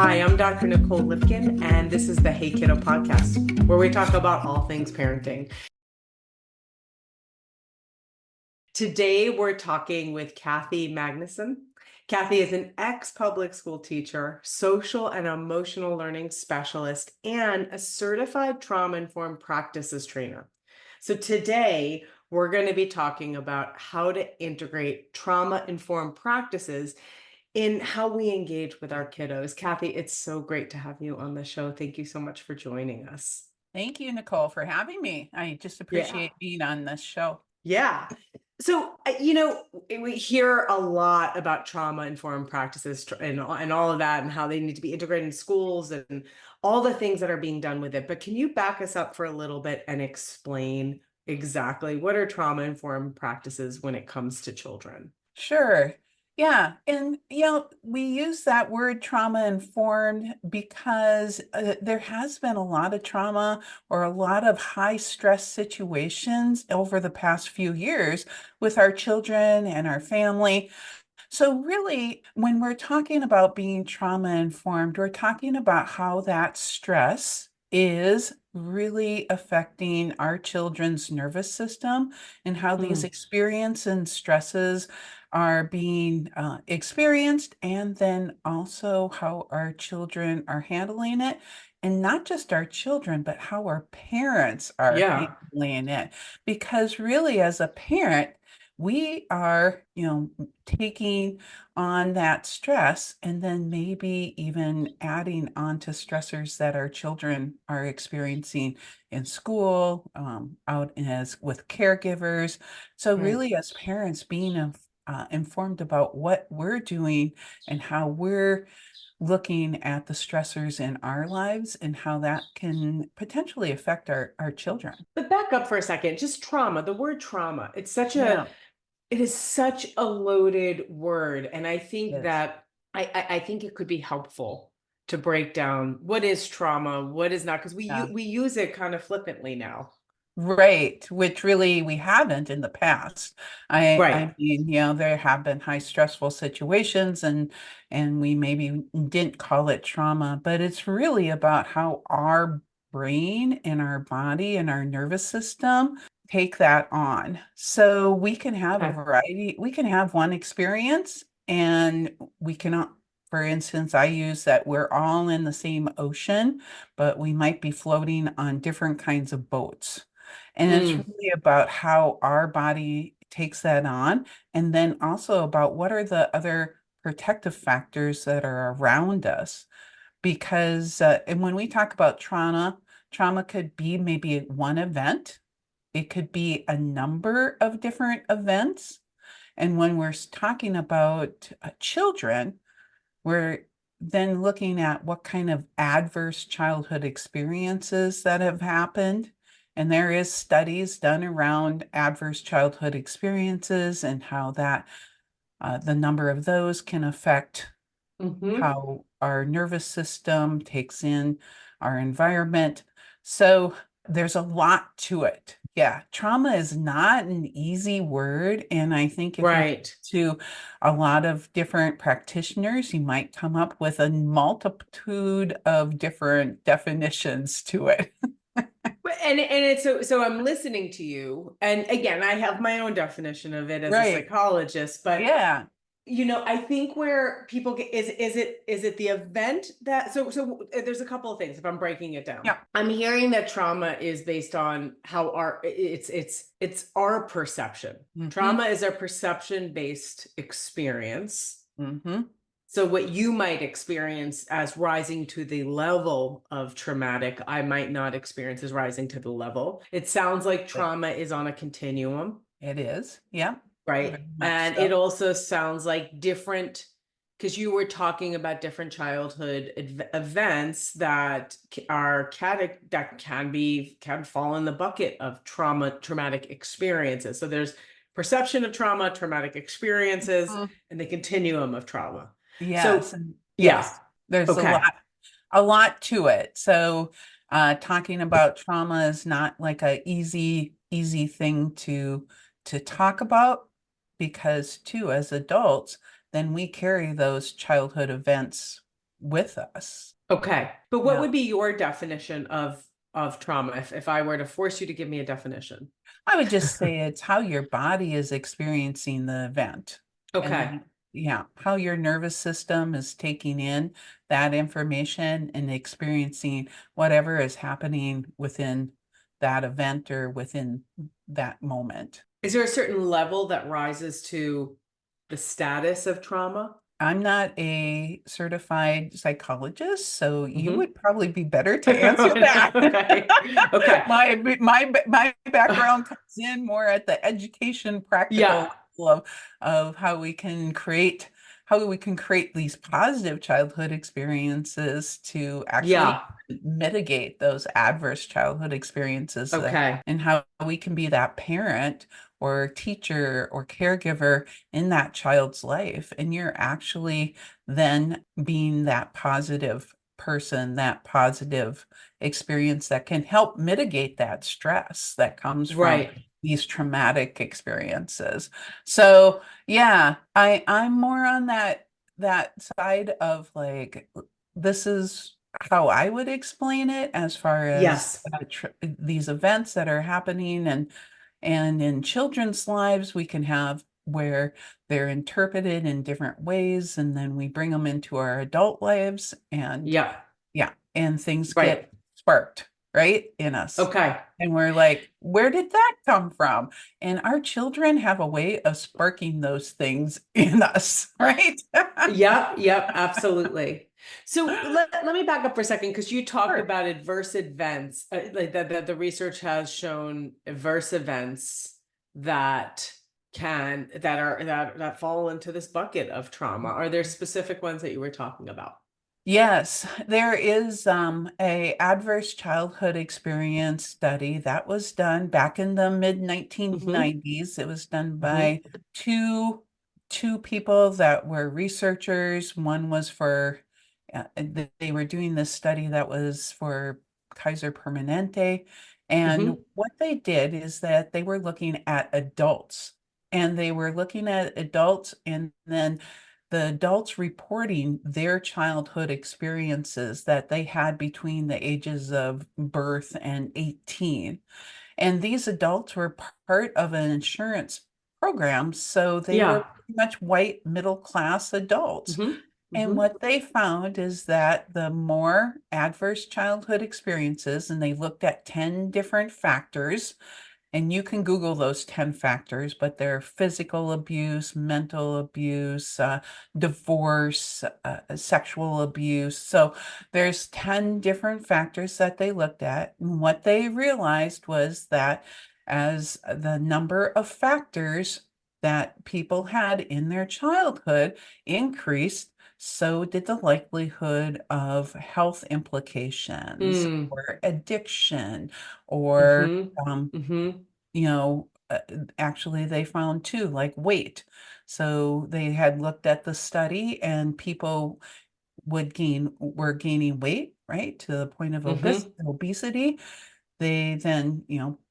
Hi, I'm Dr. Nicole Lipkin, and this is the Hey Kiddo podcast, where we talk about all things parenting. Today, we're talking with Kathy Magnusson. Kathy is an ex-public school teacher, social and emotional learning specialist, and a certified trauma-informed practices trainer. So today, we're going to be talking about how to integrate trauma-informed practices in how we engage with our kiddos. Kathy, it's so great to have you on the show. Thank you so much for joining us. Thank you, Nicole, for having me. I just Yeah. appreciate being on this show. Yeah. So, we hear a lot about trauma-informed practices and all of that and how they need to be integrated in schools and all the things that are being done with it. But can you back us up for a little bit and explain exactly what are trauma-informed practices when it comes to children? Sure. Yeah. And, we use that word trauma informed because there has been a lot of trauma or a lot of high stress situations over the past few years with our children and our family. So, really, when we're talking about being trauma informed, we're talking about how that stress is really affecting our children's nervous system and how these Mm, experiences and stresses are being experienced, and then also how our children are handling it. And not just our children, but how our parents are yeah. handling it. Because really, as a parent, we are, taking on that stress and then maybe even adding on to stressors that our children are experiencing in school, out as with caregivers. So Right. really, as parents, being informed about what we're doing and how we're looking at the stressors in our lives and how that can potentially affect our children. But back up for a second. Just trauma, the word trauma, Yeah, it is such a loaded word. And I think yes. that I think it could be helpful to break down what is trauma, what is not, because Yeah. we use it kind of flippantly now. Right, which really we haven't in the past. I Right. mean, there have been high stressful situations and we maybe didn't call it trauma, but it's really about how our brain and our body and our nervous system take that on. So we can have a Okay. variety, we can have one experience and we cannot, for instance, I use that we're all in the same ocean, but we might be floating on different kinds of boats. And it's Mm, really about how our body takes that on, and then also about what are the other protective factors that are around us. Because, and when we talk about trauma, trauma could be maybe one event, it could be a number of different events. And when we're talking about children, we're then looking at what kind of adverse childhood experiences that have happened. And there is studies done around adverse childhood experiences and how that the number of those can affect hmm. how our nervous system takes in our environment. So there's a lot to it. Yeah, trauma is not an easy word. And I think if you talk Right. to a lot of different practitioners, you might come up with a multitude of different definitions to it. And it's so I'm listening to you. And again, I have my own definition of it as a Right. psychologist, but Yeah. I think where people get is it the event that there's a couple of things if I'm breaking it down. Yeah. I'm hearing that trauma is based on how it's our perception. Mm-hmm. Trauma is a perception based experience. Mm-hmm. So what you might experience as rising to the level of traumatic, I might not experience as rising to the level. It sounds like trauma is on a continuum. It is. Yeah. Very Right. much And it so. also sounds like different, because you were talking about different childhood events that are that can fall in the bucket of traumatic experiences. So there's perception of trauma, traumatic experiences, Mhm. and the continuum of trauma. Yes. So And yeah. yes, there's Okay. a lot to it. So, talking about trauma is not like a easy thing to talk about because too, as adults, then we carry those childhood events with us. Okay. But what Yeah. would be your definition of trauma if I were to force you to give me a definition? I would just say it's how your body is experiencing the event. And Okay. then, yeah, how your nervous system is taking in that information and experiencing whatever is happening within that event or within that moment. Is there a certain level that rises to the status of trauma? I'm not a certified psychologist, so you Hmm. would probably be better to answer that. Okay. Okay. My background comes in more at the education practical Yeah. level of how we can create these positive childhood experiences to actually Yeah. mitigate those adverse childhood experiences Okay. and how we can be that parent or teacher or caregiver in that child's life. And you're actually then being that positive person, that positive experience that can help mitigate that stress that comes from Right. these traumatic experiences. So yeah, I'm more on that side of like this is how I would explain it as far as Yes. these events that are happening and in children's lives, we can have where they're interpreted in different ways, and then we bring them into our adult lives, and Yeah. yeah, and things get Right. sparked, right, in us. Okay. And we're like, where did that come from? And our children have a way of sparking those things in us, right? Yep, yep, absolutely. So let me back up for a second because you talked Sure. about adverse events, like that the research has shown adverse events that that fall into this bucket of trauma. Are there specific ones that you were talking about? Yes, there is a adverse childhood experience study that was done back in the mid Mm-hmm. 1990s. It was done Mm-hmm. by two people that were researchers. One was for they were doing this study that was for Kaiser Permanente, and Mm-hmm. what they did is that they were looking at adults, and they were looking at adults, and then the adults reporting their childhood experiences that they had between the ages of birth and 18. And these adults were part of an insurance program, so they were Yeah. pretty much white middle class adults. Mm-hmm. And Mm-hmm. what they found is that the more adverse childhood experiences, and they looked at 10 different factors, and you can Google those 10 factors, but they're physical abuse, mental abuse, divorce, sexual abuse. So there's 10 different factors that they looked at. And what they realized was that as the number of factors that people had in their childhood increased, so did the likelihood of health implications Mm. or addiction or Mm-hmm. um, Mm-hmm. you know, actually they found too, like weight. So they had looked at the study and people were gaining weight, right, to the point of Mm-hmm. obesity. They then,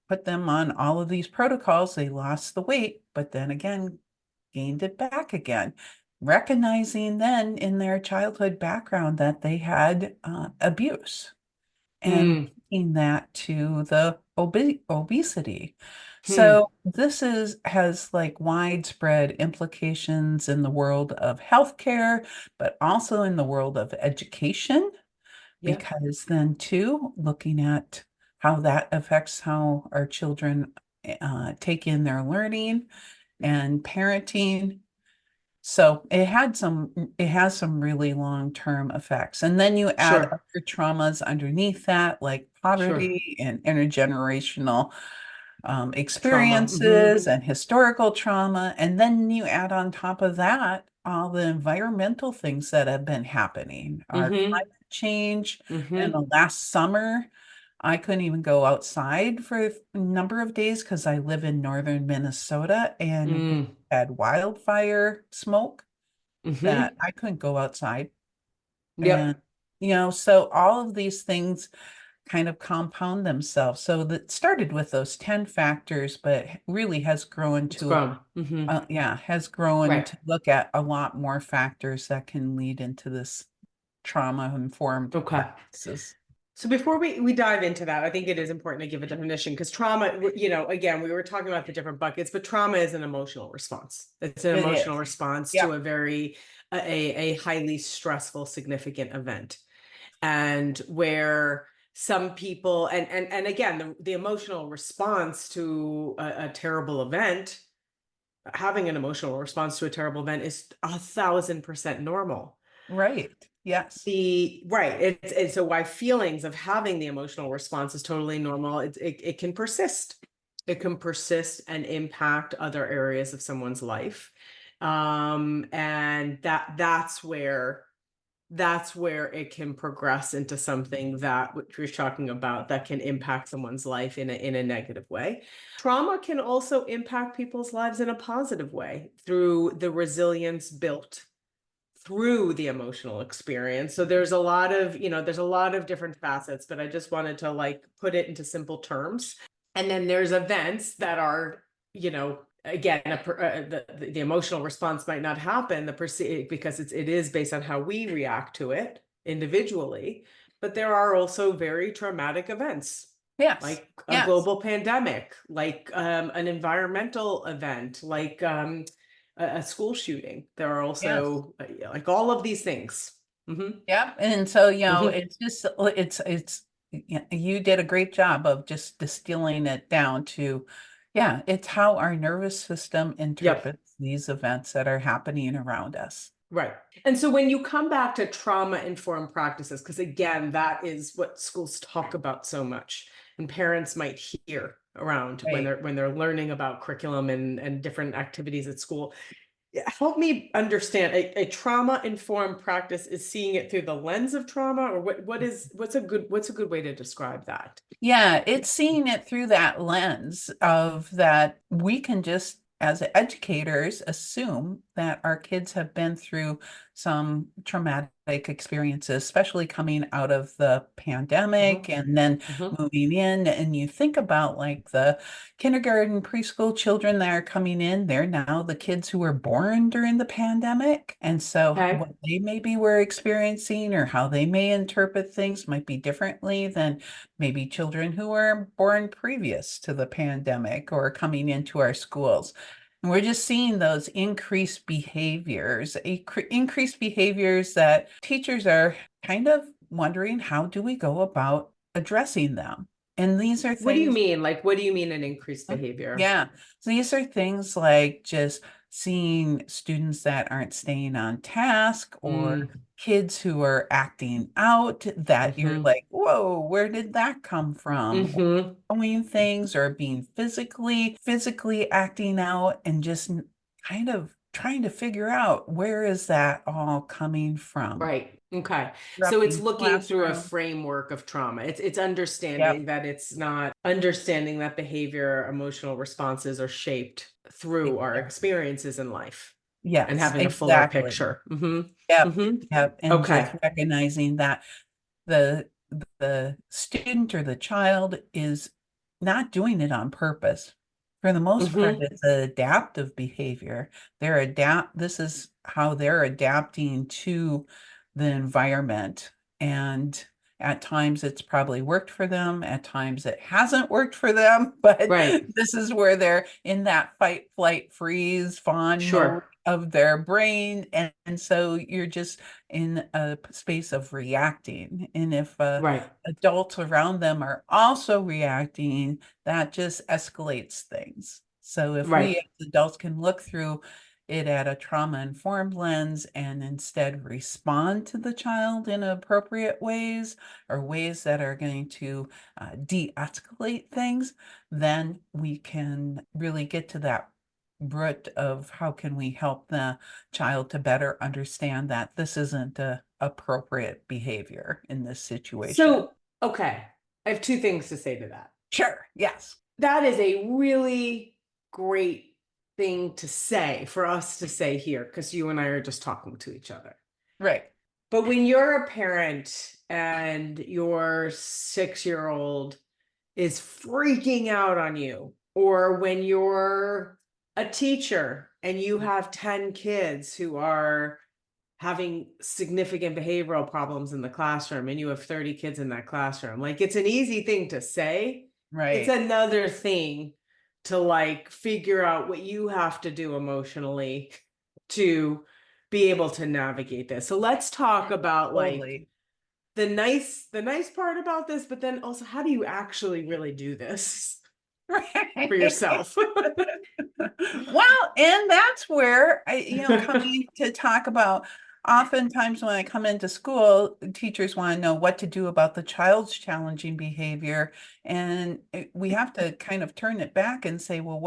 put them on all of these protocols. They lost the weight, but then again, gained it back again, recognizing then in their childhood background that they had abuse and Mm. linking that to the obesity. Hmm. So this is has like widespread implications in the world of healthcare, but also in the world of education, Yeah. because then too, looking at how that affects how our children take in their learning and parenting. So it has some really long-term effects. And then you add Sure. other traumas underneath that, like Sure. poverty and intergenerational Trauma. Mm-hmm. experiences and historical trauma. And then you add on top of that all the environmental things that have been happening, our Mm-hmm. climate change. In Mm-hmm. the last summer, I couldn't even go outside for a number of days because I live in northern Minnesota and we Mm. had wildfire smoke that Mm-hmm. I couldn't go outside. And, Yep. so all of these things kind of compound themselves. So that started with those 10 factors, but really has grown It's to, grown. Mm-hmm. has grown Right. to look at a lot more factors that can lead into this trauma-informed Okay. practices. So before we dive into that, I think it is important to give a definition because trauma, again, we were talking about the different buckets, but trauma is an emotional response. It's an It emotional is. response to Yep. a a highly stressful, significant event. And where some people, and again, the emotional response to a terrible event, having an emotional response to a terrible event is 1,000% normal. Right. Yes. It's so why feelings of having the emotional response is totally normal. It can persist. It can persist and impact other areas of someone's life. And that's where it can progress into something that what you're talking about that can impact someone's life in a negative way. Trauma can also impact people's lives in a positive way through the resilience built through the emotional experience. So there's a lot of different facets, but I just wanted to like put it into simple terms. And then there's events that are, again, the emotional response might not happen because it is based on how we react to it individually. But there are also very traumatic events, Yes. like a Yes. global pandemic, like an environmental event, like a school shooting. There are Yes. also like all of these things. Hmm. Yep. And so, Hmm. it's just, you did a great job of just distilling it down to, yeah, it's how our nervous system Yep. interprets these events that are happening around us. Right. And so when you come back to trauma informed practices, because again, that is what schools talk about so much, and parents might hear around when Right. they're learning about curriculum and different activities at school. Help me understand, a trauma informed practice is seeing it through the lens of trauma, or what's a good way to describe that? Yeah, it's seeing it through that lens of that we can just, as educators, assume that our kids have been through some traumatic experiences, especially coming out of the pandemic Hmm. and then Hmm. moving in. And you think about like the kindergarten, preschool children that are coming in, they're now the kids who were born during the pandemic. And so Okay. what they maybe were experiencing or how they may interpret things might be differently than maybe children who were born previous to the pandemic or coming into our schools. And we're just seeing those increased behaviors that teachers are kind of wondering, how do we go about addressing them? And these are What do you things, mean? Like, what do you mean an increased behavior? yeah. So these are things like just seeing students that aren't staying on task or Mm. kids who are acting out that you're Hmm. like, whoa, where did that come from? Or Hmm. doing things or being physically acting out and just kind of trying to figure out where is that all coming from? Right. Okay. So it's Disrupting looking through a classroom. framework of trauma. It's Yep. understanding that it's not understanding that behavior, emotional responses are shaped through our Exactly. experiences in life and Yes, having a fuller exactly. picture. Hmm. Yep, Hmm. yep. And just Okay. recognizing that the the student or the child is not doing it on purpose. For the most part, Hmm. it's an adaptive behavior. This is how they're adapting to the environment. And at times it's probably worked for them, at times it hasn't worked for them, but Right. this is where they're in that fight, flight, freeze, fawn mode Sure. of their brain. And so you're just in a space of reacting. And if Right. adults around them are also reacting, that just escalates things. So if we Right. as adults can look through it at a trauma-informed lens and instead respond to the child in appropriate ways or ways that are going to de-escalate things, then we can really get to that root of how can we help the child to better understand that this isn't a appropriate behavior in this situation. So, okay. I have two things to say to that. Sure. Yes. That is a really great thing to say for us to say here because you and I are just talking to each other. Right. But when you're a parent and your 6 year old is freaking out on you, or when you're a teacher and you have 10 kids who are having significant behavioral problems in the classroom and you have 30 kids in that classroom. Like it's an easy thing to say. It's Right. another thing to like figure out what you have to do emotionally to be able to navigate this. So let's talk about like Totally. the nice part about this, but then also how do you actually really do this for Right. yourself? Well, and that's where coming to talk about oftentimes when I come into school, teachers want to know what to do about the child's challenging behavior. And we have to kind of turn it back and say, well,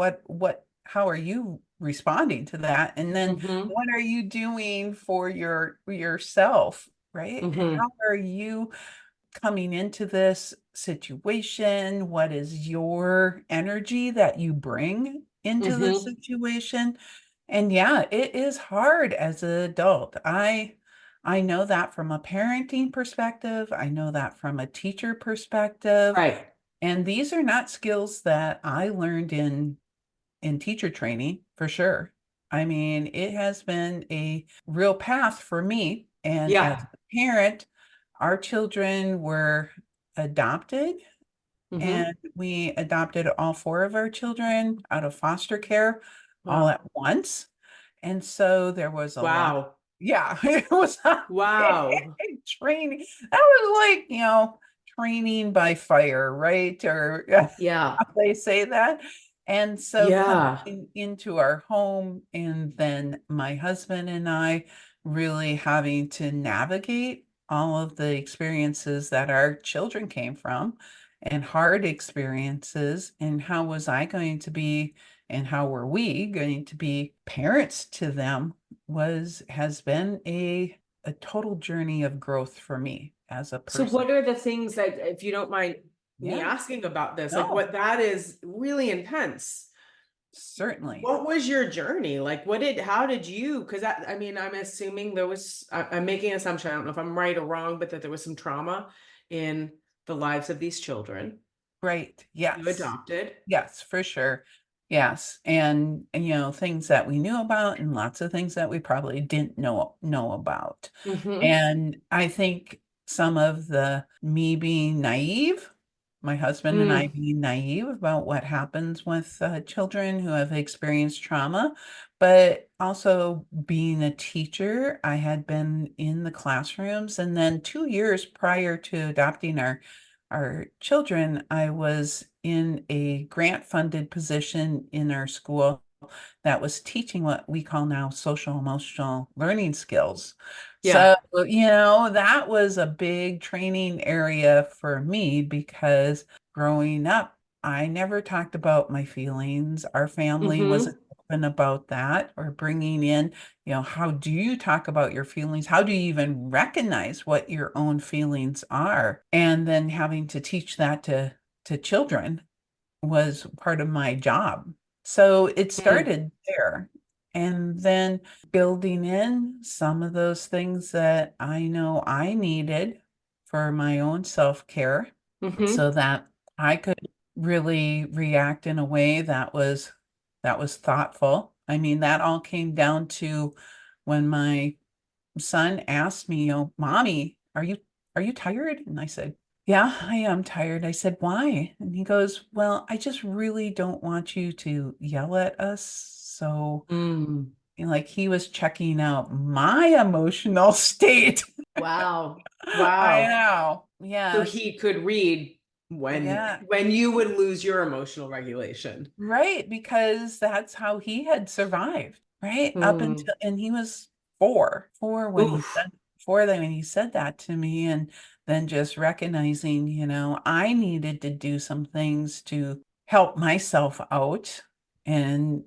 how are you responding to that? And then Hmm. what are you doing for yourself, right? How Hmm. are you coming into this situation? What is your energy that you bring into the Hmm. situation? And yeah, it is hard as an adult. I know that from a parenting perspective. I know that from a teacher perspective. Right. And these are not skills that I learned in teacher training for sure. I mean, it has been a real path for me. And as Yeah. a parent, our children were adopted, Hmm. and we adopted all four of our children out of foster care all Wow. at once. And so there was a lot. Wow. Yeah, it was a big Wow. training. That was like, training by fire, right? Or Yeah. how they say that. And so Yeah. coming into our home, and then my husband and I really having to navigate all of the experiences that our children came from and hard experiences, and how was I going to be and how were we going to be parents to them has been a total journey of growth for me as a So person. what are the things that, if you don't mind me Yeah, asking about this, like no, what that is really intense. certainly. What was your journey? Like how did you, because I mean, I'm assuming I'm making an assumption, I don't know if I'm right or wrong, but that there was some trauma in the lives of these children Right. you Yes. adopted. Yes, for sure. Yes. And things that we knew about and lots of things that we probably didn't know about. Hmm. And I think some of the me being naive, my husband and I Mm. being naive about what happens with children who have experienced trauma, but also being a teacher, I had been in the classrooms, and then 2 years prior to adopting our children, I was in a grant funded position in our school that was teaching what we call now social emotional learning skills. Yeah. So, that was a big training area for me because growing up, I never talked about my feelings. Our family wasn't Hmm. open about that or bringing in, how do you talk about your feelings? How do you even recognize what your own feelings are? And then having to teach that to children was part of my job. So it Mm. started there. And then building in some of those things that I know I needed for my own self-care Hmm. so that I could really react in a way that was thoughtful. I mean, that all came down to when my son asked me, Mommy, are you tired? And I said, yeah, I am tired. I said, why? And he goes, well, I just really don't want you to yell at us. So, Mm. like he was checking out my emotional state. Wow. I Wow. know. So Yes. he could read when Yeah. when you would lose your emotional regulation. Right, because that's how he had survived, right? Up Mm. until, and he was four when he Oof. said four then when he said that to me, and then just recognizing, I needed to do some things to help myself out and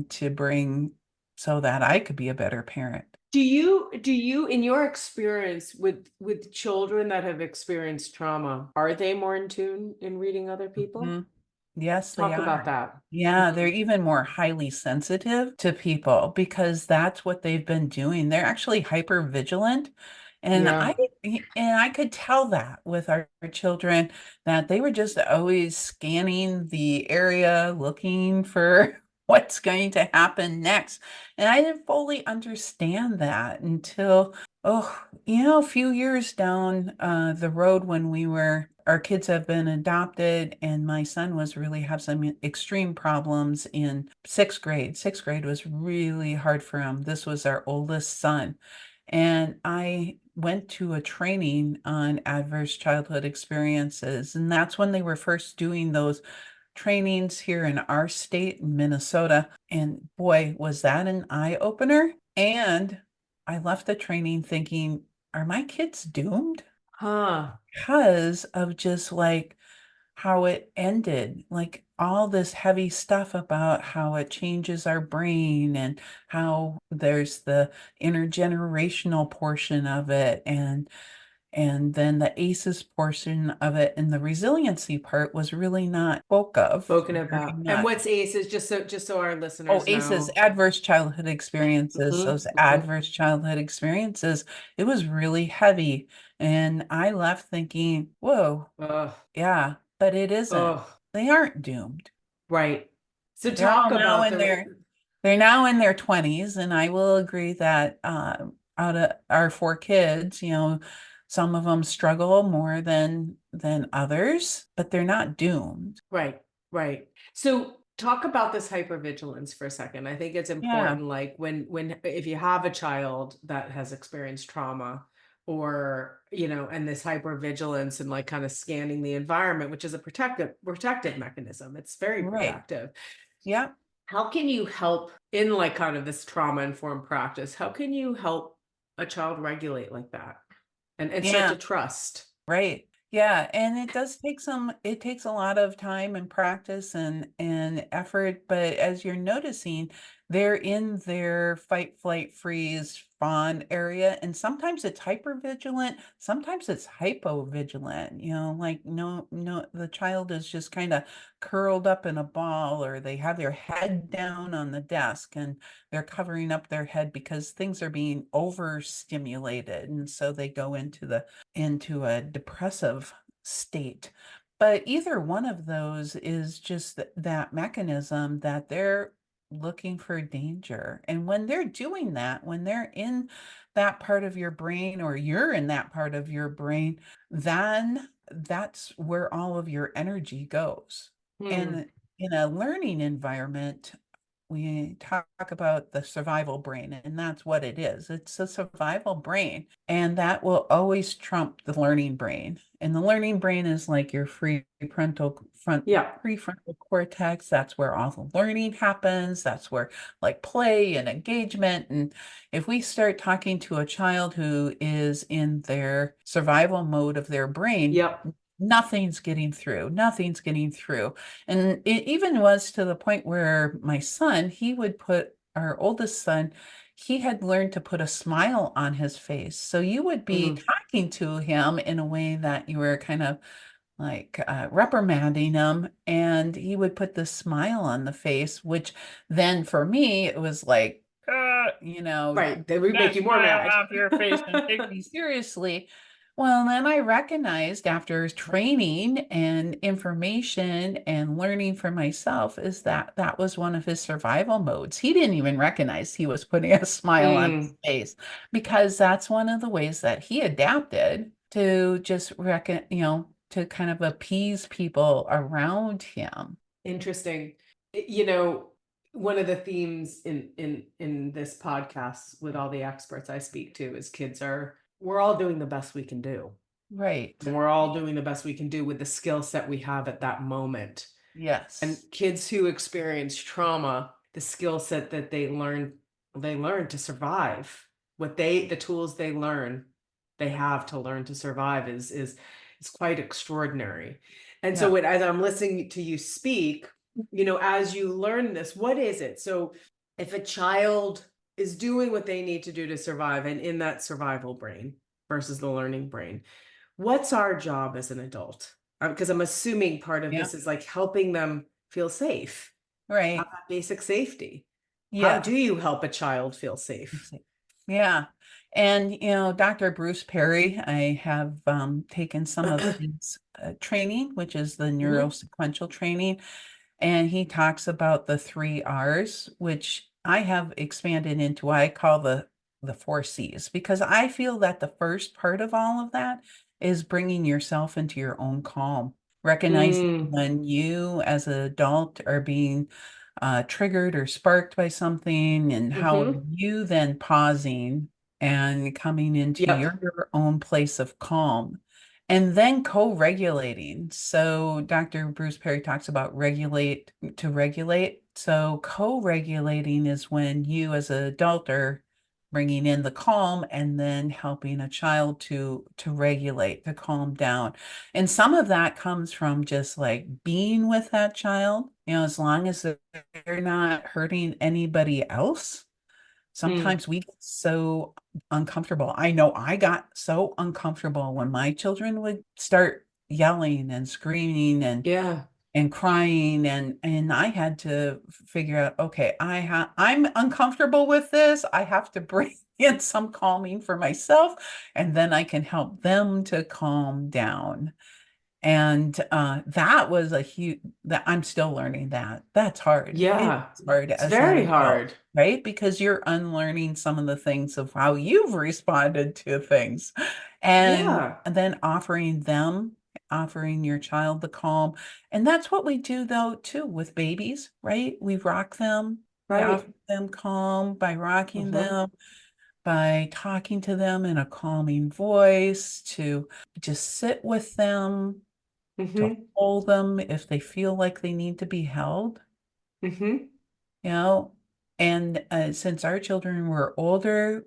to bring so that I could be a better parent. Do you in your experience with children that have experienced trauma, are they more in tune in reading other people? Mhm. Yes, they Talk about are. that. Yeah, they're Mhm. even more highly sensitive to people because that's what they've been doing. They're actually hyper vigilant. And Yeah. I and I could tell that with our children that they were just always scanning the area looking for what's going to happen next. And I didn't fully understand that until, a few years down the road when our kids have been adopted, and my son was really have some extreme problems in sixth grade. Sixth grade was really hard for him. This was our oldest son. And I went to a training on adverse childhood experiences. And that's when they were first doing those trainings here in our state, in Minnesota. And boy, was that an eye opener. And I left the training thinking, are my kids doomed? Huh. Because of just like how it ended, like all this heavy stuff about how it changes our brain and how there's the intergenerational portion of it and then the ACEs portion of it, and the resiliency part was really not spoke of Spoken very about. And much. what's ACEs, just so our Oh, listeners ACEs, know. adverse childhood experiences, Hmm. those Hmm. adverse childhood experiences, it was really heavy. And I left thinking, whoa, Ugh. yeah, but it isn't. Ugh. They aren't doomed. Right. So They're talk all now about in they're now in their 20s, and I will agree that out of our four kids, some of them struggle more than others, but they're not doomed. right, right. So talk about this hypervigilance for a second. I think it's Yeah, important, like when if you have a child that has experienced trauma or, and this hypervigilance and like kind of scanning the environment, which is a protective mechanism. It's very right. protective. Yeah, How can you help in like kind of this trauma informed practice? How can you help a child regulate like that and start yeah. to trust? Right. Yeah, and it takes a lot of time and practice and effort, but as you're noticing, they're in their fight, flight, freeze, fawn area, and sometimes it's hypervigilant, sometimes it's hypovigilant, like no, the child is just kind of curled up in a ball, or they have their head down on the desk and they're covering up their head because things are being overstimulated, and so they go into a depressive state. But either one of those is just that mechanism that they're looking for danger. And when they're doing that, when they're in that part of your brain or you're in that part of your brain, then that's where all of your energy goes. Hmm. And in a learning environment, we talk about the survival brain, and that's what it is. It's a survival brain, and that will always trump the learning brain. And the learning brain is like your Yeah. prefrontal cortex. That's where all the learning happens. That's where like play and engagement. And if we start talking to a child who is in their survival mode of their brain, Yep. nothing's getting through. Nothing's getting through. And it even was to the point where my son, our oldest son, he had learned to put a smile on his face. So you would be Mhm. talking to him in a way that you were kind of like reprimanding him, and he would put this smile on the face, which then for me, it was like, Right. They take would make that you more smile mad. off your face and take me seriously. Well, then I recognized after training and information and learning for myself is that that was one of his survival modes. He didn't even recognize he was putting a smile on his Mm, face because that's one of the ways that he adapted to just to kind of appease people around him. interesting. You know, one of the themes in this podcast with all the experts I speak to is we're all doing the best we can do. Right. And we're all doing the best we can do with the skill set we have at that moment. And Yes. kids who experience trauma, the skill set that they learn to survive. The tools they have to learn to survive is quite extraordinary. And so Yeah. as I'm listening to you speak, as you learn this, what is it? So if a child is doing what they need to do to survive and in that survival brain versus the learning brain, what's our job as an adult? Because I'm assuming part of Yeah. this is like helping them feel safe, have Right. that basic safety. How Yeah. do you help a child feel safe? Yeah. And, Dr. Bruce Perry, I have taken some of his training, which is the Mhm. neurosequential training. And he talks about the three R's, which I have expanded into what I call the four C's, because I feel that the first part of all of that is bringing yourself into your own calm, recognizing Mm, when you as an adult are being triggered or sparked by something, and how mm-hmm. you then pausing and coming into Yep. your own place of calm. And then co-regulating. So Dr. Bruce Perry talks about regulate to regulate. So co-regulating is when you as an adult are bringing in the calm and then helping a child to regulate, to calm down. And some of that comes from just like being with that child, as long as they're not hurting anybody else. Mm, Sometimes we get so uncomfortable. I know I got so uncomfortable when my children would start yelling and screaming yeah. and crying, and I had to figure out, okay, I'm uncomfortable with this. I have to bring in some calming for myself, and then I can help them to calm down. And that was a huge, that I'm still learning that. That's hard. It's Yeah. hard It's as an very adult, hard. right? Because you're unlearning some of the things of how you've responded to things. And Yeah. then offering your child the calm. And that's what we do though, too, with babies, right? We rock them. We offer Right. them calm by rocking Mm-hmm. them, by talking to them in a calming voice, to just sit with them, to Mm-hmm. hold them if they feel like they need to be held, Mm-hmm. you know. And since our children were older,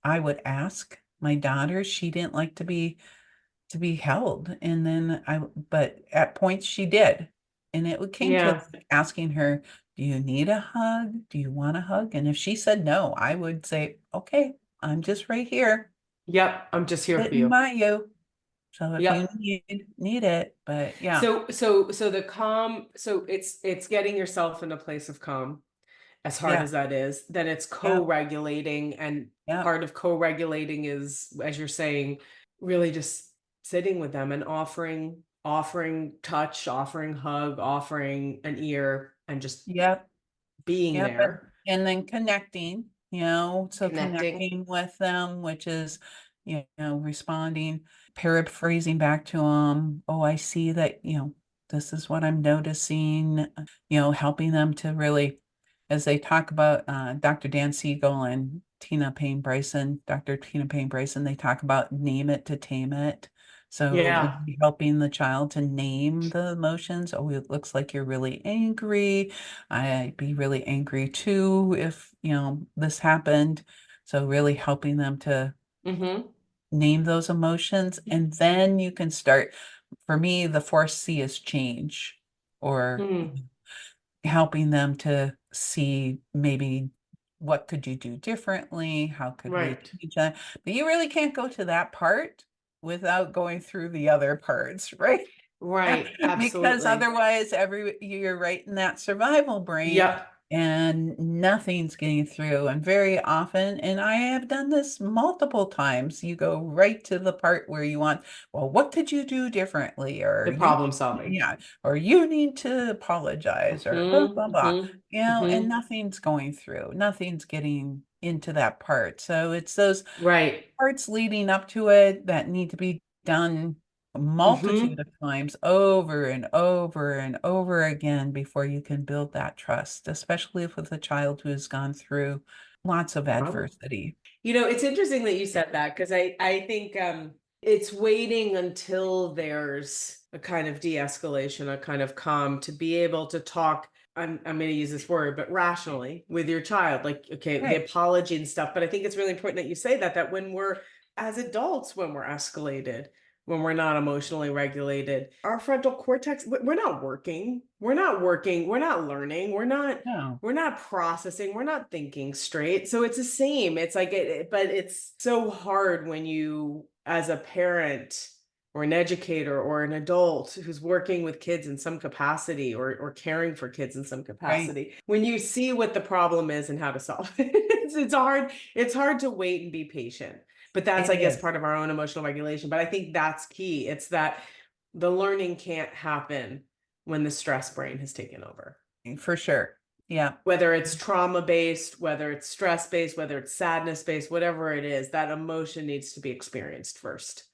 I would ask my daughter, she didn't like to be held. And then but at points she did. And came to Yeah. asking her, do you need a hug? Do you want a hug? And if she said no, I would say, okay, I'm just right here, Yep. I'm just here for sitting you. by you. So if you Yep. need it, but yeah, So the calm, so it's getting yourself in a place of calm, as hard yeah, as that is. Then it's yeah, co-regulating, and yeah, part of co-regulating is, as you're saying, really just sitting with them and offering touch, offering hug, offering an ear, and just yeah. being Yep, and, there, and then connecting, so connecting. connecting with them, which is, responding, paraphrasing back to them. Oh, I see that, this is what I'm noticing, helping them to really, as they talk about Dr. Dan Siegel and Dr. Tina Payne Bryson, they talk about name it to tame it. So Yeah. really helping the child to name the emotions. Oh, it looks like you're really angry. I'd be really angry too if, this happened. So really helping them to Mm-hmm. name those emotions. And then you can start, for me, the fourth C is change, or Mm. helping them to see maybe what could you do differently? How could we Right. change that? But you really can't go to that part without going through the other parts, right? Right. Because Absolutely. otherwise you're right in that survival brain, Yep. and nothing's getting through. And very often, and I have done this multiple times, you go right to the part where you want, well, what could you do differently? Or The problem solving. yeah, or you need to apologize, or blah Mm-hmm. blah blah, Mm-hmm. and Mm-hmm. nothing's going through, nothing's getting into that part. So it's those Right. parts leading up to it that need to be done a multitude Mm-hmm. of times over and over and over again before you can build that trust, especially with a child who has gone through lots of adversity. It's interesting that you said that, because I think it's waiting until there's a kind of de-escalation, a kind of calm, to be able to talk. I'm going to use this word, but rationally with your child. Like, okay, the Right. apology and stuff. But I think it's really important that you say that when we're as adults, when we're escalated, when we're not emotionally regulated, our frontal cortex, we're not working. We're not working. We're not learning. No. We're not processing, we're not thinking straight. So it's the same. It's like but it's so hard when you, as a parent or an educator or an adult who's working with kids in some capacity, or caring for kids in some Right. capacity, when you see what the problem is and how to solve it. It's hard to wait and be patient. But that's, It I guess, is. part of our own emotional regulation. But I think that's key. It's that the learning can't happen when the stress brain has taken over. For sure. Yeah. Whether it's trauma based, whether it's stress based, whether it's sadness based, whatever it is, that emotion needs to be experienced first.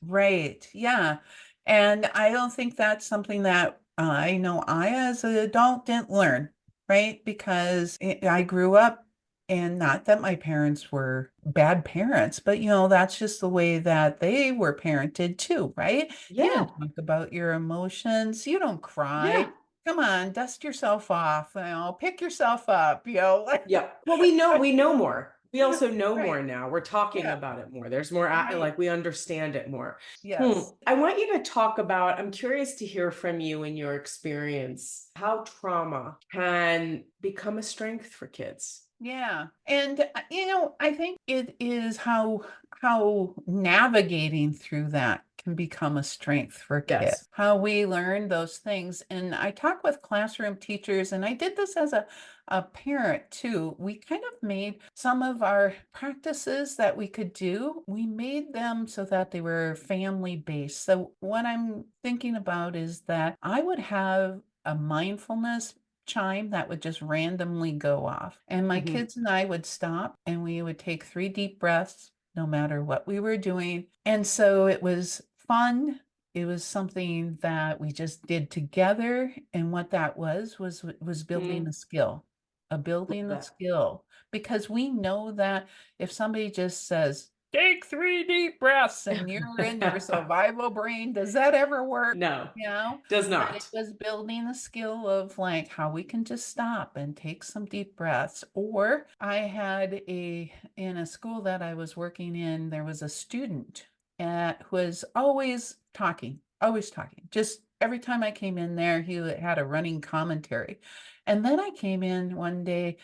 Right. Yeah. And I don't think that's something that I know I, as an adult, didn't learn, right? Because I grew up, and not that my parents were bad parents, but that's just the way that they were parented too, right? You Yeah. didn't talk about your emotions. You don't Yeah. cry. Come on, dust yourself off, pick yourself up. Yeah. Well, we know more. We also know Right. more now. We're talking Yeah. about it more. There's more, Right. like we understand it more. Yes. I want you to talk about, I'm curious to hear from you in your experience, how trauma can become a strength for kids. Yeah. And I think it is how navigating through that can become a strength for kids. Yes. How we learn those things. And I talk with classroom teachers, and I did this as a parent too. We kind of made some of our practices that we could do, we made them so that they were family based. So what I'm thinking about is that I would have a mindfulness chime that would just randomly go off. And my Hmm. kids and I would stop, and we would take 3 deep breaths no matter what we were doing. And so it was fun. It was something that we just did together. And what that was building a Mm. skill, Love building a that. skill. Because we know that if somebody just says, take 3 deep breaths, and you're in your survival brain, does that ever work? No, You know? does But it not. was building the skill of like how we can just stop and take some deep breaths. Or I had in a school that I was working in, there was a student who was always talking, always talking. Just every time I came in there, he had a running commentary. And then I came in one day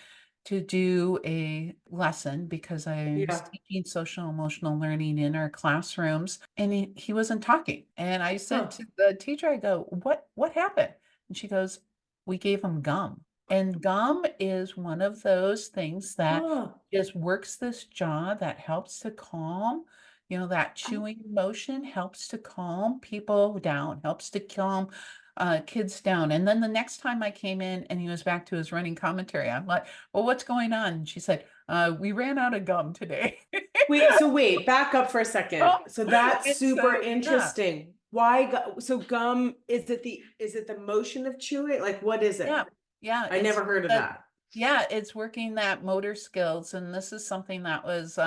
to do a lesson because I was Yeah. teaching social emotional learning in our classrooms, and he wasn't talking. And I said Huh. to the teacher, I go, what happened? And she goes, we gave him gum. And gum is one of those things that Oh, just works this jaw that helps to calm, that I- chewing motion helps to calm people down, helps to calm kids down. And then the next time I came in and he was back to his running commentary, I'm like, well, what's going on? And she said, we ran out of gum today. wait, back up for a second. Oh, So that's and super so, yeah, interesting. Why so gum, is it the motion of chewing? Like what is yeah, it? yeah. I never heard of that. Yeah, it's working that motor skills. And this is something that was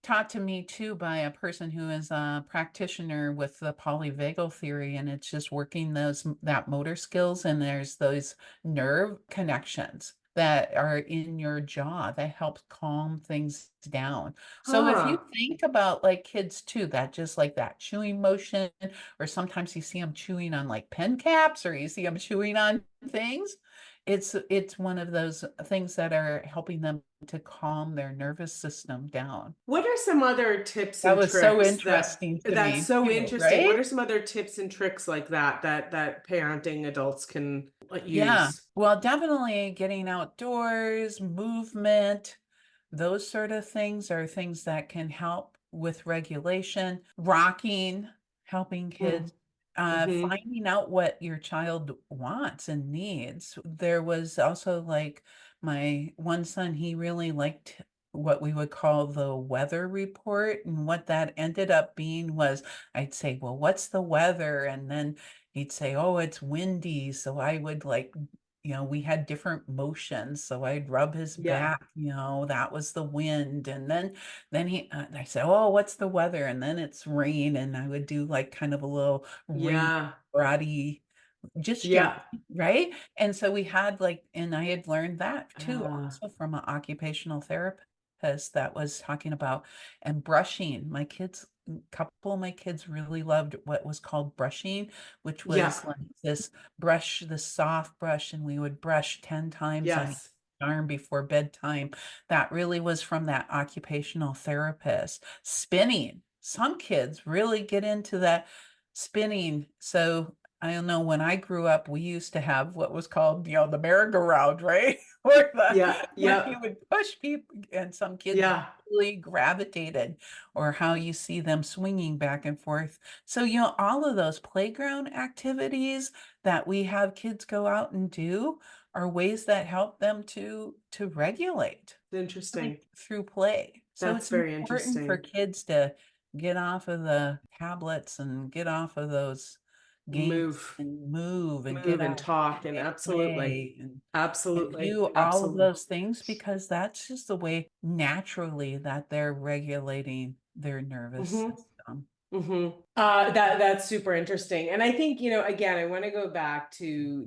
taught to me too by a person who is a practitioner with the polyvagal theory, and it's just working that motor skills, and there's those nerve connections that are in your jaw that help calm things down. So if you Huh. think about like kids too, that just like that chewing motion, or sometimes you see them chewing on like pen caps, or you see them chewing on things, it's one of those things that are helping them to calm their nervous system down. What are some other tips That and was so tricks that interesting to that's me so too, interesting? What right? are some other tips and tricks like that parenting adults can Yeah. use? Well, definitely getting outdoors, movement, those sort of things are things that can help with regulation. Rocking, helping Mm. kids, Hmm. finding out what your child wants and needs. There was also like my one son, he really liked what we would call the weather report. And what that ended up being was I'd say, well, what's the weather? And then he'd say, oh, it's windy. So I would like, we had different motions. So I'd rub his Yeah. back, that was the wind. And then I said, oh, what's the weather? And then it's rain. And I would do like kind of a little rain Yeah. karate, just Yeah. shake, right? And so we had like, and I had learned that too, Uh, also from an occupational therapist that was talking about, and brushing. A couple of my kids really loved what was called brushing, which yeah. was like this soft brush, and we would brush 10 times on each Yes. arm before bedtime. That really was from that occupational therapist. Spinning. Some kids really get into that spinning. So I don't know, when I grew up, we used to have what was called, the merry-go-round, right? Where Yeah, when you yeah, would push people and some kids yeah. really gravitated, or how you see them swinging back and forth. So, all of those playground activities that we have kids go out and do are ways that help them to regulate, Interesting. like, through play. So That's it's very important for interesting. kids to get off of the tablets and get off of those games Move, and move and get move and out talk, and and absolutely, play and absolutely, do all of absolutely. those things, because that's just the way naturally that they're regulating their nervous Hmm. system. That's super interesting. And I think, again, I want to go back to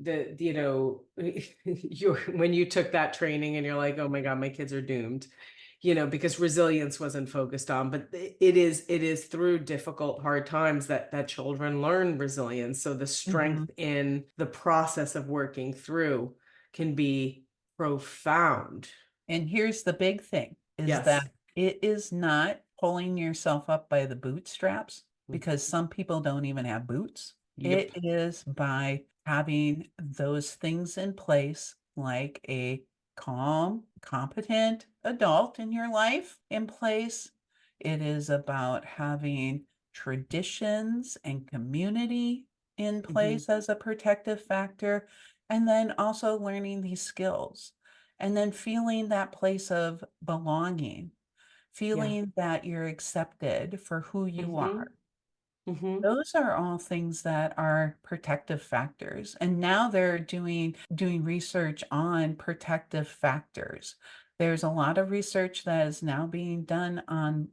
when you took that training and you're like, oh my God, my kids are doomed, because resilience wasn't focused on, but it is through difficult, hard times that children learn resilience. So the Mhm. strength in the process of working through can be profound. And here's the big thing is that Yes. it is not pulling yourself up by the bootstraps, because some people don't even have boots. Yep. It is by having those things in place, like a calm, competent adult in your life in place. It is about having traditions and community in Hmm. place as a protective factor, and then also learning these skills, and then feeling that place of belonging, Yeah. feeling that you're accepted for who you Hmm. are. Hmm. Those are all things that are protective factors. And now they're doing research on protective factors. There's a lot of research that is now being done on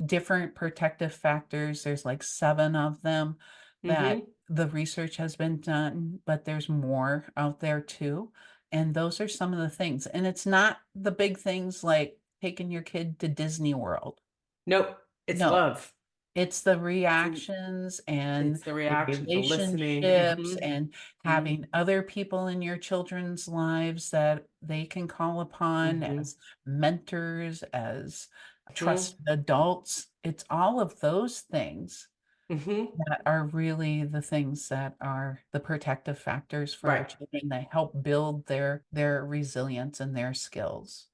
different protective factors. There's like 7 of them that Hmm. the research has been done, but there's more out there too. And those are some of the things. And it's not the big things like taking your kid to Disney World. Nope. It's No, love. it's the It's, reactions and it's the the reactions, the listening. relationships and Hmm. having other people in your children's lives that they can call upon Hmm. as mentors, as Hmm. trusted adults. It's all of those things Hmm. that are really the things that are the protective factors for our Right. children that help build their resilience and their skills.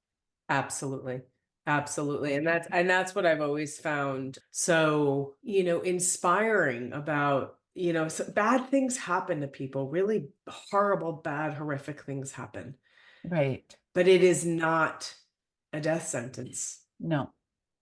Absolutely. Absolutely. And that's what I've always found so, inspiring about, so bad things happen to people, really horrible, bad, horrific things happen. Right. But it is not a death sentence. No,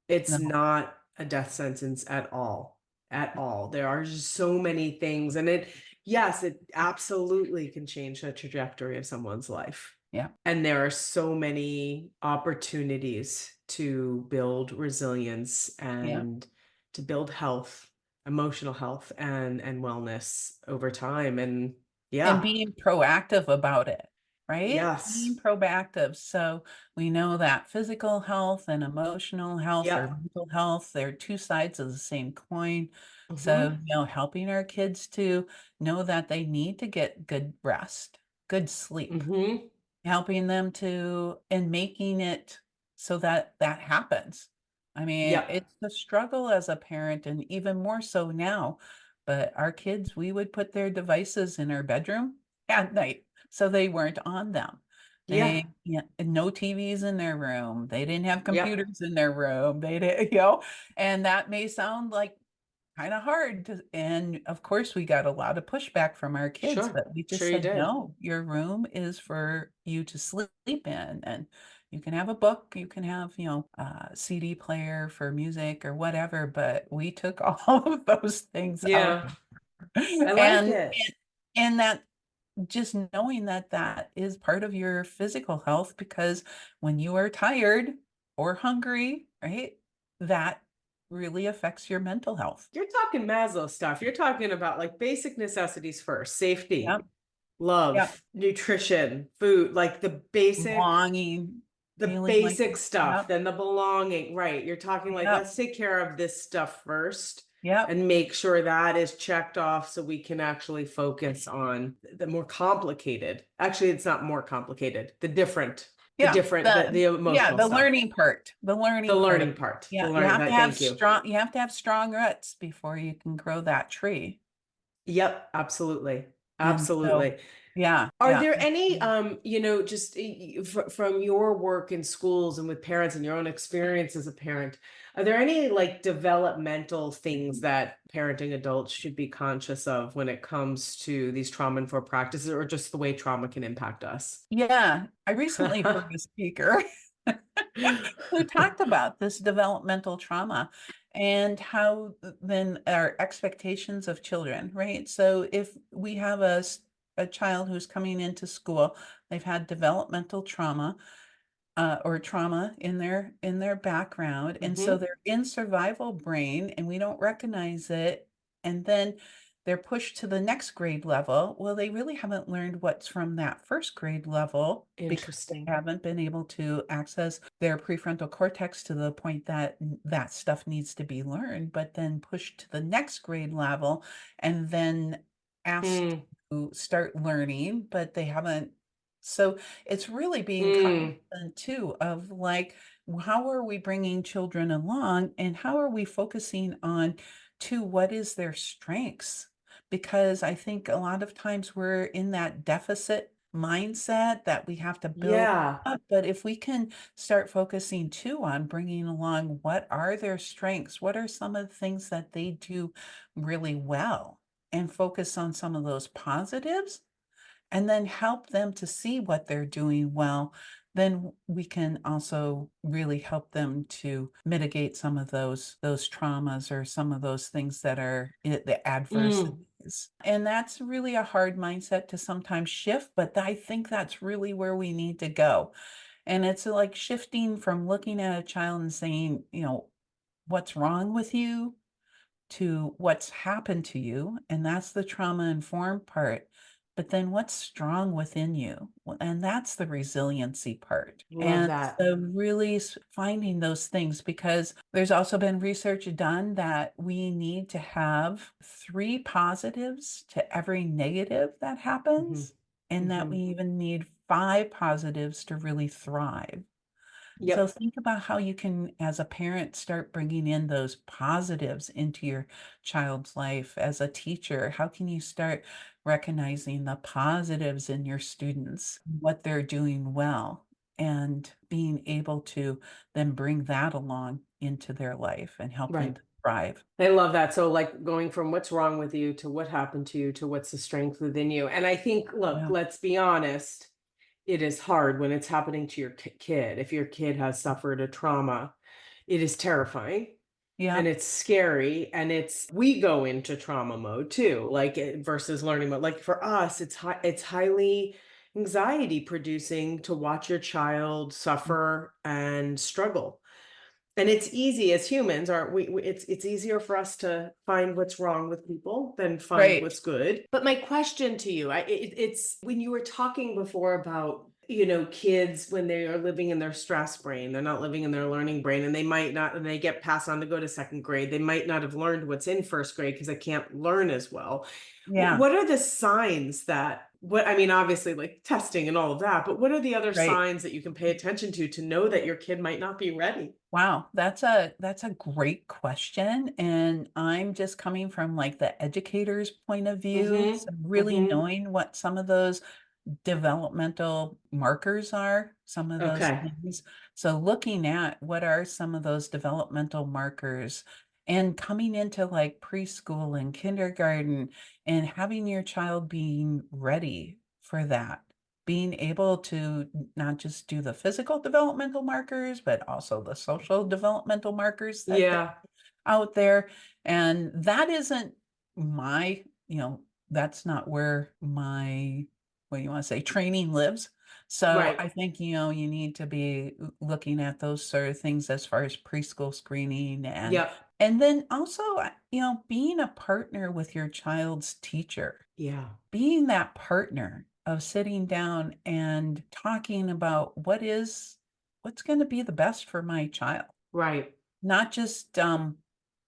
It's no. not a death sentence at all. At all. There are just so many things. And yes, it absolutely can change the trajectory of someone's life. Yeah. And there are so many opportunities to build resilience Yeah. and to build health, emotional health and wellness over time. And And yeah, being proactive about it, right? Being yes. proactive. So we know that physical health and emotional health or Yep. mental health, they're two sides of the same coin. So, Hmm. helping our kids to know that they need to get good rest, good sleep, Hmm. helping them to and making it so that that happens. I mean, Yep. it's a struggle as a parent, and even more so now. But our kids, we would put their devices in our bedroom at night so they weren't on them. Yeah. No TVs in their room. They didn't have Yep. computers in their room. They didn't, and that may sound like kind of hard to, and of course we got a lot of pushback from our kids, Sure. but we just Sure you said, did. no, your room is for you to sleep in, and you can have a book, you can have, a CD player for music or whatever, but we took all of those things out. Yeah. I like and it. and that, just knowing that that is part of your physical health, because when you are tired or hungry, right, that really affects your mental health. You're talking Maslow stuff. You're talking about like basic necessities first, safety, Yep. Yep. love, nutrition, food, like Belonging, the feeling like, basic stuff, yep, then the belonging, right? You're talking like, yep, let's take care of this stuff first yep, and make sure that is checked off so we can actually focus on the more complicated. Actually, it's not more complicated, yeah. the Yeah, emotional stuff, the the learning part. learning part, the Yeah, learning that. Thank you. you have to have strong roots before you can grow that tree. Yep, absolutely. And so, Absolutely. yeah, Are yeah. there any, just from your work in schools and with parents and your own experience as a parent, are there any like developmental things that parenting adults should be conscious of when it comes to these trauma informed practices or just the way trauma can impact us? Yeah, I recently heard a speaker who talked about this developmental trauma and how then our expectations of children, right? So if we have a child who's coming into school, they've had developmental trauma, or trauma in their background, and so Hmm. they're in survival brain and we don't recognize it, and then they're pushed to the next grade level. Well, they really haven't learned what's from that first grade level because they Interesting. haven't been able to access their prefrontal cortex to the point that that stuff needs to be learned, but then pushed to the next grade level and then asked Mm, to start learning, but they haven't. So it's really being mm, cognizant too of like, how are we bringing children along and how are we focusing on to what is their strengths? Because I think a lot of times we're in that deficit mindset that we have to build yeah, up. But if we can start focusing too on bringing along what are their strengths, what are some of the things that they do really well, and focus on some of those positives and then help them to see what they're doing well, then we can also really help them to mitigate some of those traumas or some of those things that are the mm, adversities. And that's really a hard mindset to sometimes shift, but I think that's really where we need to go. And it's like shifting from looking at a child and saying, what's wrong with you? To what's happened to you, and that's the trauma-informed part, but then what's strong within you? Well, and that's the resiliency part, love and that. so really finding those things because there's also been research done that we need to have 3 positives to every negative that Hmm. happens, and that we Hmm. even need 5 positives to really thrive. So Yep, think about how you can, as a parent, start bringing in those positives into your child's life. As a teacher, how can you start recognizing the positives in your students, what they're doing well, and being able to then bring that along into their life and help them right. to thrive? I love that. So, like going from what's wrong with you to what happened to you to what's the strength within you. And I think, look, Yeah. let's be honest, it is hard when it's happening to your kid. If your kid has suffered a trauma, it is terrifying and Yeah. it's scary. And we go into trauma mode too, like versus learning mode. Like for us, it's highly anxiety producing to watch your child suffer and struggle. And it's easy as humans, aren't it's easier for us to find what's wrong with people than find Right. what's good. But my question to you, it's when you were talking before about, kids when they are living in their stress brain, they're not living in their learning brain, and they might not, and they get passed on to go to second grade. They might not have learned what's in first grade because they can't learn as well. Yeah. What are the signs that, what, I mean, obviously like testing and all of that, but what are the other Right. signs that you can pay attention to know that your kid might not be ready? Wow, that's a great question. And I'm just coming from like the educator's point of view. So Mm-hmm. really Mm-hmm. knowing what some of those developmental markers are, some of those Okay. things. So looking at what are some of those developmental markers and coming into like preschool and kindergarten and having your child being ready for that. Being able to not just do the physical developmental markers, but also the social developmental markers that Yeah. out there. And that isn't that's not where my, what do you want to say, training lives. So Right. I think, you need to be looking at those sort of things as far as preschool screening Yep. and then also, being a partner with your child's teacher, Yeah. being that partner of sitting down and talking about what's going to be the best for my child, Right. not just I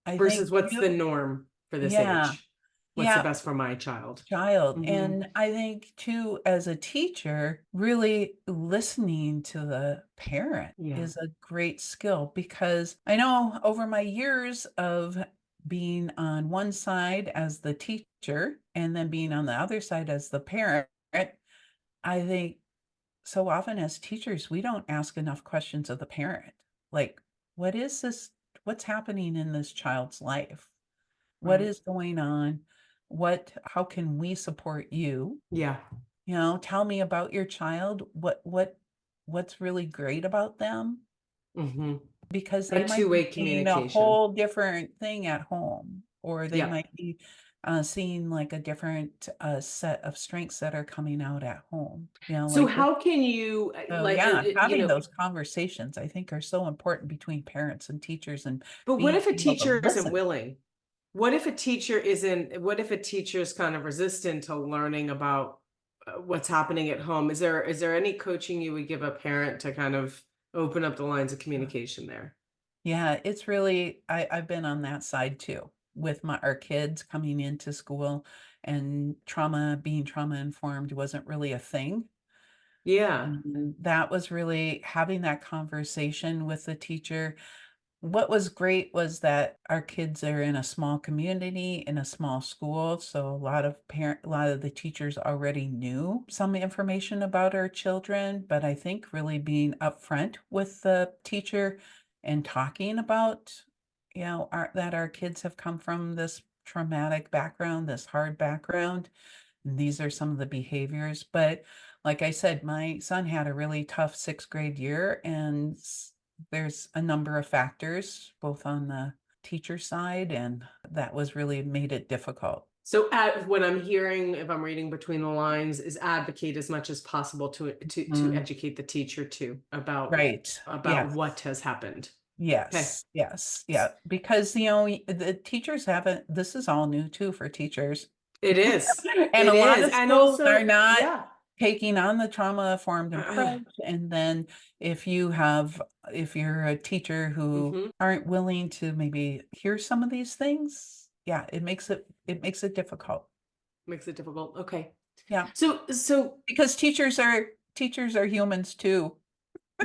think Versus what's the too, norm for this yeah, age? What's the yeah, best for my child? child. Mm-hmm. And I think too, as a teacher, really listening to the parent Yeah. is a great skill because I know over my years of being on one side as the teacher and then being on the other side as the parent, I think so often as teachers, we don't ask enough questions of the parent. Like, what is this? What's happening in this child's life? What Right. is going on? How can we support you? Yeah. Tell me about your child. What's really great about them? Hmm. Because they That might be two-way seeing a communication. whole different thing at home, or they Yeah. might be seeing like a different set of strengths that are coming out at home. So Like this. how can you So like yeah, having those conversations, I think, are so important between parents and teachers and but what being if a able to teacher isn't listen. willing? What if a teacher is kind of resistant to learning about what's happening at home? Is there any coaching you would give a parent to kind of open up the lines of communication there? Yeah, it's really I've been on that side too with our kids coming into school, and being trauma informed wasn't really a thing. Yeah. And that was really having that conversation with the teacher. What was great was that our kids are in a small community, in a small school, so a lot of the teachers already knew some information about our children, but I think really being upfront with the teacher and talking about, that our kids have come from this traumatic background, this hard background, and these are some of the behaviors. But like I said, my son had a really tough 6th grade year, and there's a number of factors, both on the teacher side, and that was really made it difficult. So what I'm hearing, if I'm reading between the lines, is advocate as much as possible to Mm, educate the teacher too about right. what Yes. has happened. Okay. Yes. Yes. Yeah. Because, the teachers haven't, this is all new too for teachers. It is. And a It lot is. of And schools are also, not yeah. taking on the trauma-informed approach, and then if if you're a teacher who Hmm. aren't willing to maybe hear some of these things, yeah, it makes it difficult. Makes it difficult. Okay. Yeah, So because teachers are humans too.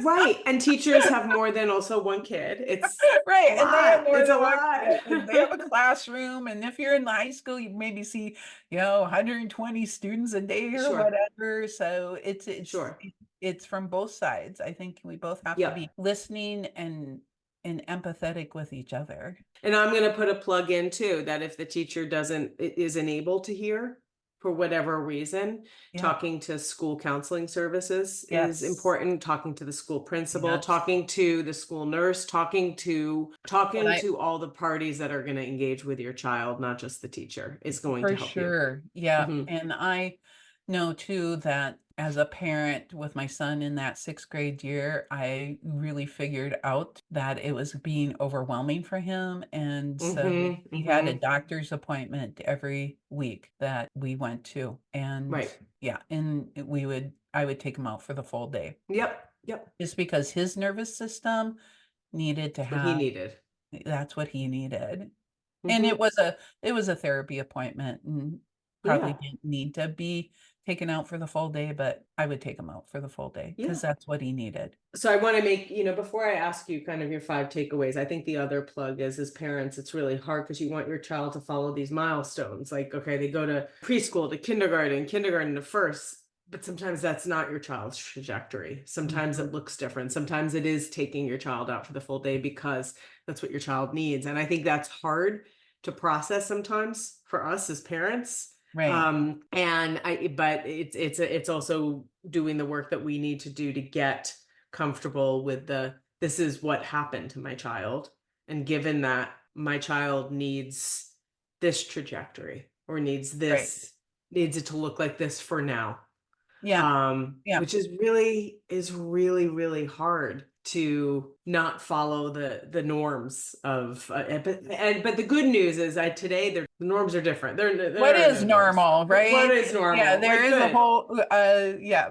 right. And teachers have more than also one kid. It's a Right, and they have lot. more It's a than one kid, and they have a lot. classroom, and if you're in the high school, you maybe see, 120 students a day or Sure. whatever, so Sure. it's from both sides. I think we both have to be Yep. listening and empathetic with each other. And I'm going to put a plug in too that if the teacher isn't able to hear for whatever reason, Yeah, talking to school counseling services is yes, important. Talking to the school principal, yes. talking to the school nurse, What talking I to all the parties that are going to engage with your child, not just the teacher, is going to For help you. sure. Yeah. Hmm. And I know too that as a parent with my son in that 6th grade year, I really figured out that it was being overwhelming for him. And so Hmm. he had a Hmm. doctor's appointment every week that we went to. And Right. yeah, and I would take him out for the full day Yep. Yep. just because his nervous system needed to That's what he have, needed. that's what he needed. And Hmm. it was a therapy appointment, and probably Yeah. didn't need to be taken out for the full day, but I would take him out for the full day because Yeah. that's what he needed. So I want to make, before I ask you kind of your five takeaways, I think the other plug is as parents, it's really hard because you want your child to follow these milestones. Like, okay, they go to preschool to kindergarten to first, but sometimes that's not your child's trajectory. Sometimes Mhm. it looks different. Sometimes it is taking your child out for the full day because that's what your child needs. And I think that's hard to process sometimes for us as parents. Right, But it's also doing the work that we need to do to get comfortable with this is what happened to my child, and given that my child needs this trajectory or right. needs it to look like this for now, Yeah, yeah. which is really really hard to not follow the norms of but the good news is that today the norms are different. There What are is no norms. normal, What right? is Yeah, normal, there like, is a good. whole, yeah.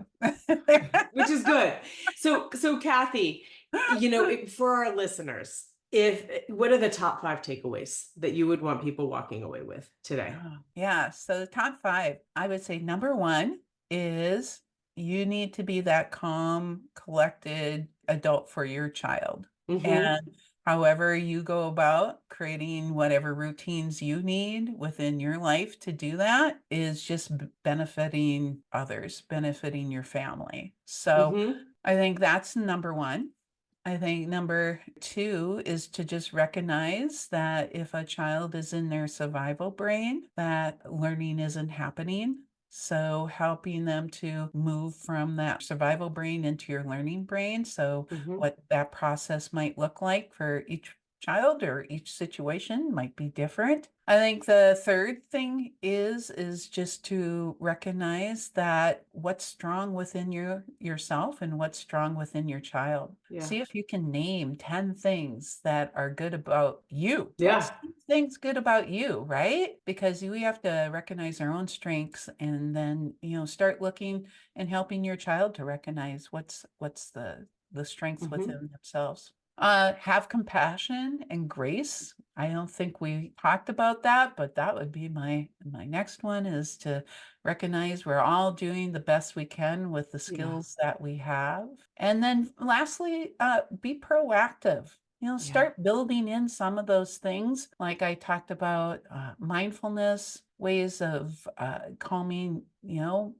Which is good. So Kathy, for our listeners, if what are the top five takeaways that you would want people walking away with today? Yeah, so the top 5, I would say number 1 is you need to be that calm, collected adult for your child. Mm-hmm. And however you go about creating whatever routines you need within your life to do that is just benefiting others, benefiting your family. So Mm-hmm. I think that's number one. I think number two is to just recognize that if a child is in their survival brain, that learning isn't happening. So helping them to move from that survival brain into your learning brain. So Mm-hmm. what that process might look like for each child or each situation might be different. I think the third thing is just to recognize that what's strong within yourself and what's strong within your child. Yeah. See if you can name 10 things that are good about you. What's Yeah. 10 things good about you, right? Because we have to recognize our own strengths and then, start looking and helping your child to recognize what's the strengths Mm-hmm. within themselves. Have compassion and grace. I don't think we talked about that, but that would be my next one, is to recognize we're all doing the best we can with the Yeah. skills that we have. And then lastly, be proactive. Yeah. Start building in some of those things. Like I talked about, mindfulness, ways of calming,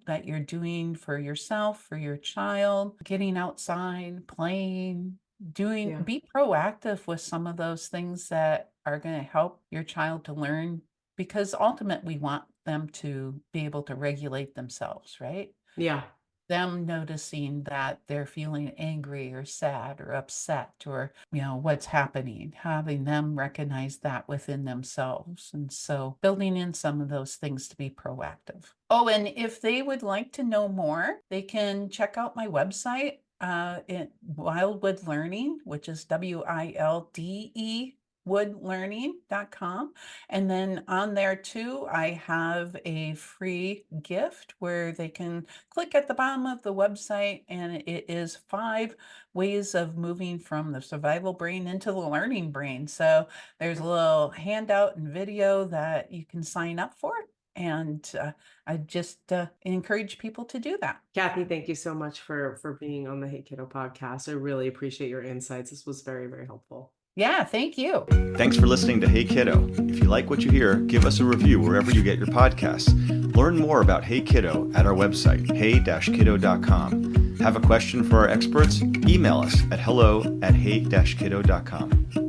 that you're doing for yourself, for your child, getting outside, playing, Yeah. be proactive with some of those things that are going to help your child to learn, because ultimately we want them to be able to regulate themselves, right? Yeah. Them noticing that they're feeling angry or sad or upset, or what's happening, having them recognize that within themselves. And so building in some of those things to be proactive. Oh, and if they would like to know more, they can check out my website, at Wildewood Learning, which is WILDE woodlearning.com. And then on there too, I have a free gift where they can click at the bottom of the website, and it is 5 ways of moving from the survival brain into the learning brain. So there's a little handout and video that you can sign up for. And I just encourage people to do that. Kathy, thank you so much for being on the Hey Kiddo podcast. I really appreciate your insights. This was very, very helpful. Yeah, thank you. Thanks for listening to Hey Kiddo. If you like what you hear, give us a review wherever you get your podcasts. Learn more about Hey Kiddo at our website, hey-kiddo.com. Have a question for our experts? Email us at hello@hey-kiddo.com.